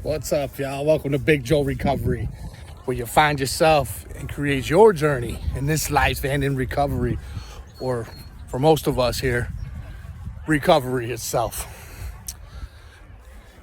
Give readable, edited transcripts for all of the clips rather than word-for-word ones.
What's up, y'all? Welcome to Big Joe Recovery, where you find yourself and create your journey in this life and in recovery, or for most of us here, recovery itself.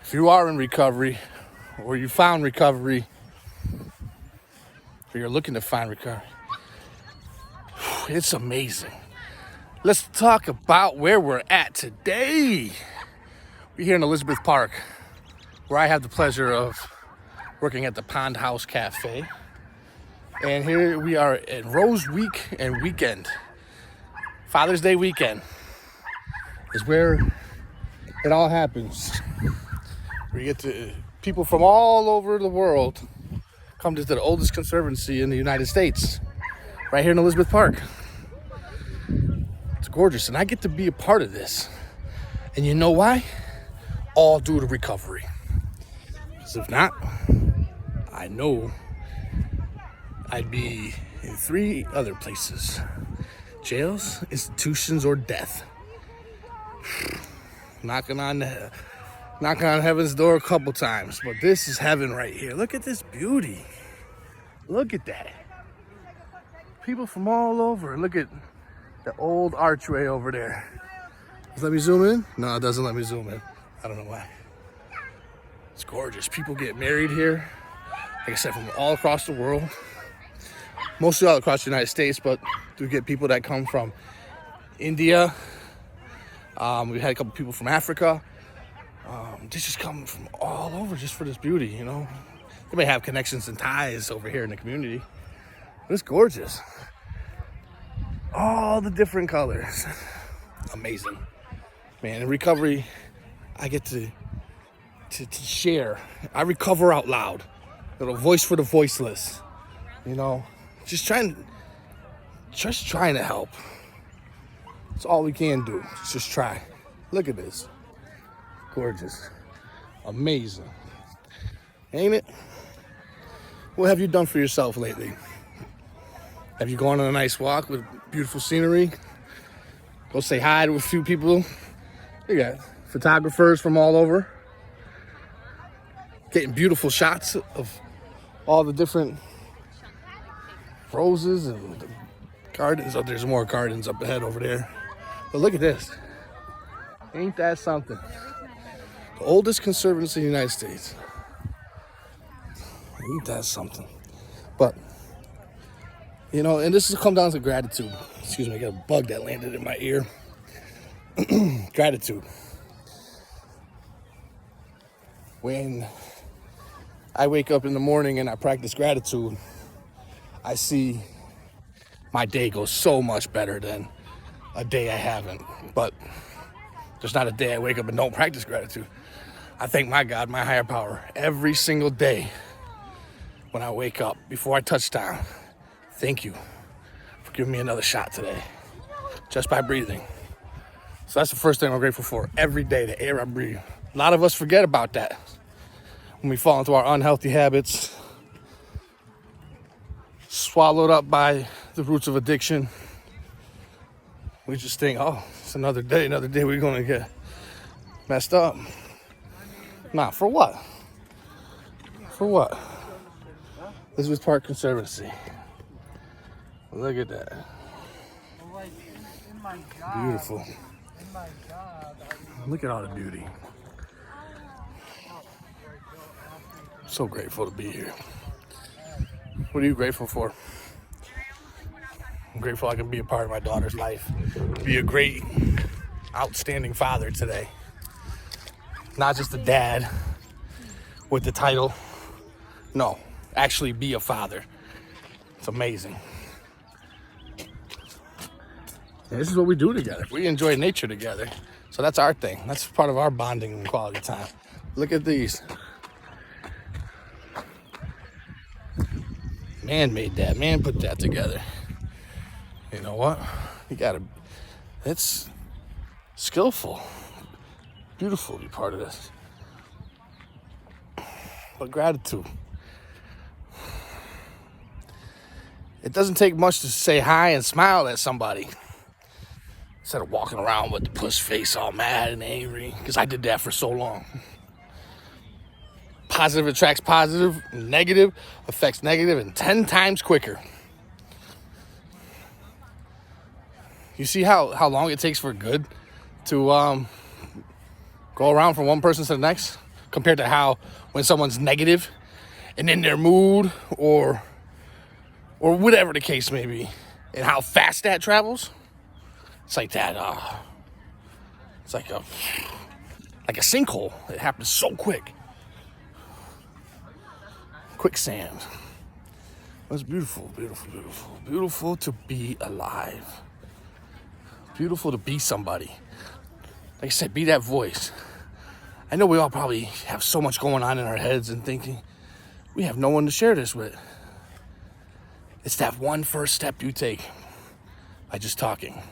If you are in recovery, or you found recovery, or you're looking to find recovery, it's amazing. Let's talk about where we're at today. We're here in Elizabeth Park, where I have the pleasure of working at the Pond House Cafe. And here we are at Rose Week and weekend. Father's Day weekend is where it all happens. We get to people from all over the world come to the oldest conservancy in the United States, right here in Elizabeth Park. It's gorgeous, and I get to be a part of this. And you know why? All due to recovery. Because if not, I know I'd be in 3 other places: jails, institutions, or death. Knocking on heaven's door a couple times, but this is heaven right here. Look at this beauty. Look at that. People from all over. Look at the old archway over there. Does it let me zoom in? No, it doesn't let me zoom in. I don't know why. It's gorgeous. People get married here, like I said, from all across the world. Mostly all across the United States, but we get people that come from India. We've had a couple people from Africa. They just come from all over just for this beauty, you know. They may have connections and ties over here in the community. But it's gorgeous. All the different colors. Amazing. Man, in recovery, I get to share. I recover out loud. Little voice for the voiceless. You know, just trying to help. It's all we can do. Just try. Look at this. Gorgeous. Amazing. Ain't it? What have you done for yourself lately? Have you gone on a nice walk with beautiful scenery? Go say hi to a few people. You got photographers from all over, getting beautiful shots of all the different roses and gardens. Oh, there's more gardens up ahead over there. But look at this. Ain't that something? The oldest conservancy in the United States. Ain't that something? But, you know, and this has come down to gratitude. Excuse me, I got a bug that landed in my ear. Gratitude. When I wake up in the morning and I practice gratitude, I see my day goes so much better than a day I haven't. But there's not a day I wake up and don't practice gratitude. I thank my God, my higher power, every single day when I wake up, before I touch down. Thank you for giving me another shot today, just by breathing. So that's the first thing I'm grateful for. Every day, the air I breathe. A lot of us forget about that when we fall into our unhealthy habits, swallowed up by the roots of addiction. We just think, oh, it's another day we're gonna get messed up. Nah, for what? For what? This was Park Conservancy. Look at that. Beautiful. Look at all the beauty. So grateful to be here. What are you grateful for? I'm grateful I can be a part of my daughter's life. Be a great, outstanding father today. Not just a dad with the title. No, actually be a father. It's amazing. And this is what we do together. We enjoy nature together. So that's our thing. That's part of our bonding and quality time. Look at these. Man made that. Man put that together. You know what? It's skillful. Beautiful to be part of this. But gratitude. It doesn't take much to say hi and smile at somebody. Instead of walking around with the puss face all mad and angry. Because I did that for so long. Positive attracts positive, negative affects negative, and 10 times quicker. You see how long it takes for good to go around from one person to the next, compared to how when someone's negative and in their mood or whatever the case may be, and how fast that travels. It's like that. It's like a sinkhole. It happens so quick. Quicksand. It's beautiful, beautiful, beautiful, beautiful to be alive. Beautiful to be somebody. Like I said, be that voice. I know we all probably have so much going on in our heads and thinking we have no one to share this with. It's that one first step you take by just talking.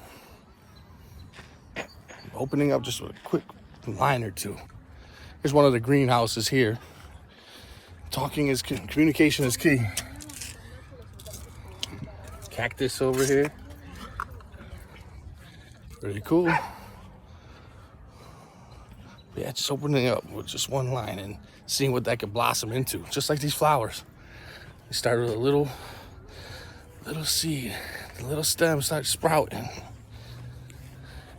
Opening up just a quick line or two. Here's one of the greenhouses here. Talking is key. Communication is key. Cactus over here. Pretty cool. Yeah, just opening up with just one line and seeing what that could blossom into. Just like these flowers. You start with a little seed. The little stem starts sprouting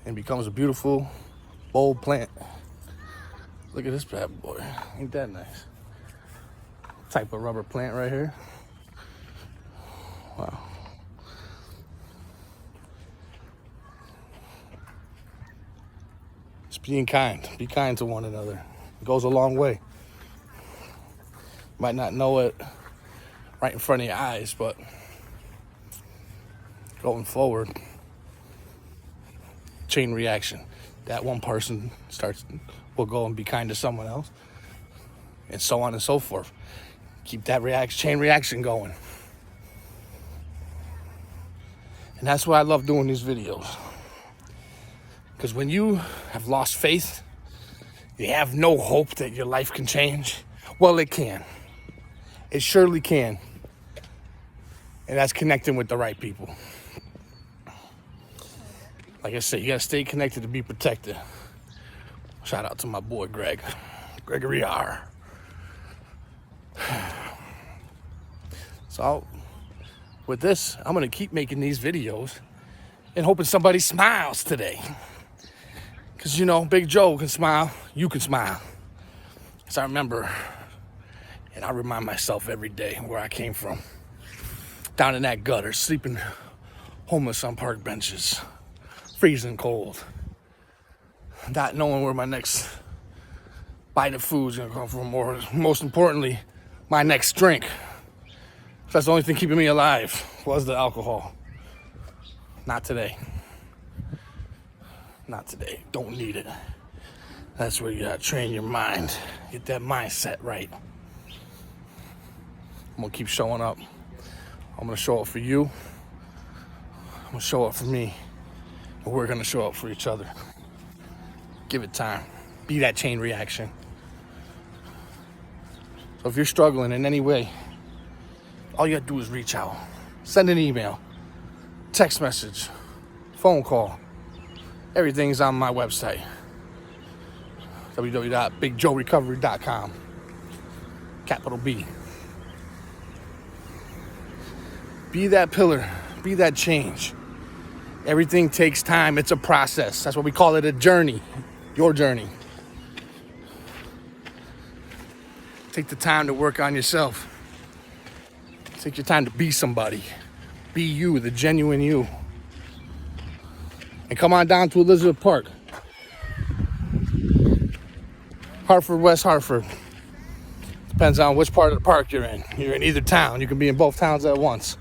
and becomes a beautiful, bold plant. Look at this bad boy. Ain't that nice? Type of rubber plant right here. Wow. Just being kind. Be kind to one another. It goes a long way. You might not know it right in front of your eyes, but going forward, chain reaction. That one person will go and be kind to someone else, and so on and so forth. Keep that chain reaction going. And that's why I love doing these videos. Because when you have lost faith, you have no hope that your life can change. Well, it can. It surely can. And that's connecting with the right people. Like I said, you gotta stay connected to be protected. Shout out to my boy Gregory R. So with this, I'm gonna keep making these videos and hoping somebody smiles today. Because, you know, Big Joe can smile, you can smile. Because I remember, and I remind myself every day where I came from. Down in that gutter, sleeping homeless on park benches, freezing cold. Not knowing where my next bite of food is going to come from, or most importantly, my next drink. That's the only thing keeping me alive was the alcohol. Not today. Not today. Don't need it. That's where you gotta train your mind. Get that mindset right. I'm gonna keep showing up. I'm gonna show up for you. I'm gonna show up for me. And we're gonna show up for each other. Give it time. Be that chain reaction. So if you're struggling in any way, all you gotta do is reach out. Send an email, text message, phone call. Everything's on my website. www.bigjoerecovery.com. Capital B. Be that pillar. Be that change. Everything takes time. It's a process. That's why we call it a journey. Your journey. Take the time to work on yourself. Take your time to be somebody. Be you, the genuine you. And come on down to Elizabeth Park. Hartford, West Hartford. Depends on which part of the park you're in. You're in either town. You can be in both towns at once.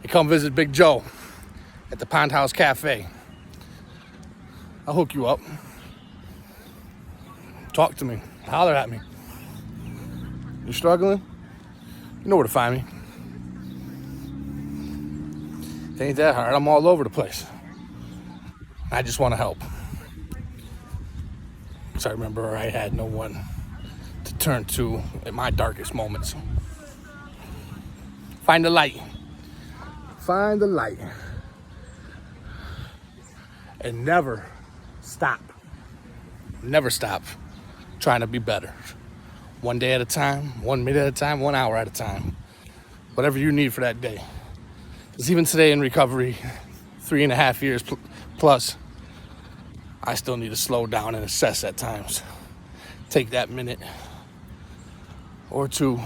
You come visit Big Joe at the Pond House Cafe. I'll hook you up. Talk to me. Holler at me. You struggling? You know where to find me. It ain't that hard. I'm all over the place. I just want to help. Because I remember I had no one to turn to in my darkest moments. Find the light. Find the light. And never stop. Never stop trying to be better. 1 day at a time, 1 minute at a time, 1 hour at a time. Whatever you need for that day. Because even today in recovery, 3.5 years plus, I still need to slow down and assess at times. Take that minute or two.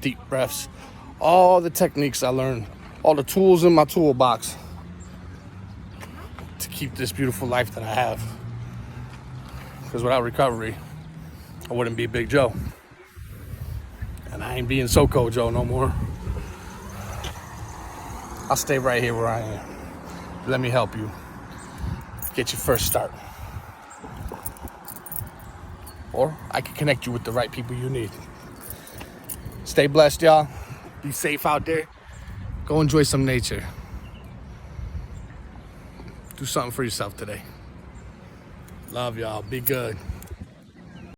Deep breaths. All the techniques I learned, all the tools in my toolbox to keep this beautiful life that I have. Because without recovery, I wouldn't be Big Joe. And I ain't being SoCo Joe no more. I'll stay right here where I am. Let me help you get your first start. Or I can connect you with the right people you need. Stay blessed, y'all. Be safe out there. Go enjoy some nature. Do something for yourself today. Love y'all. Be good.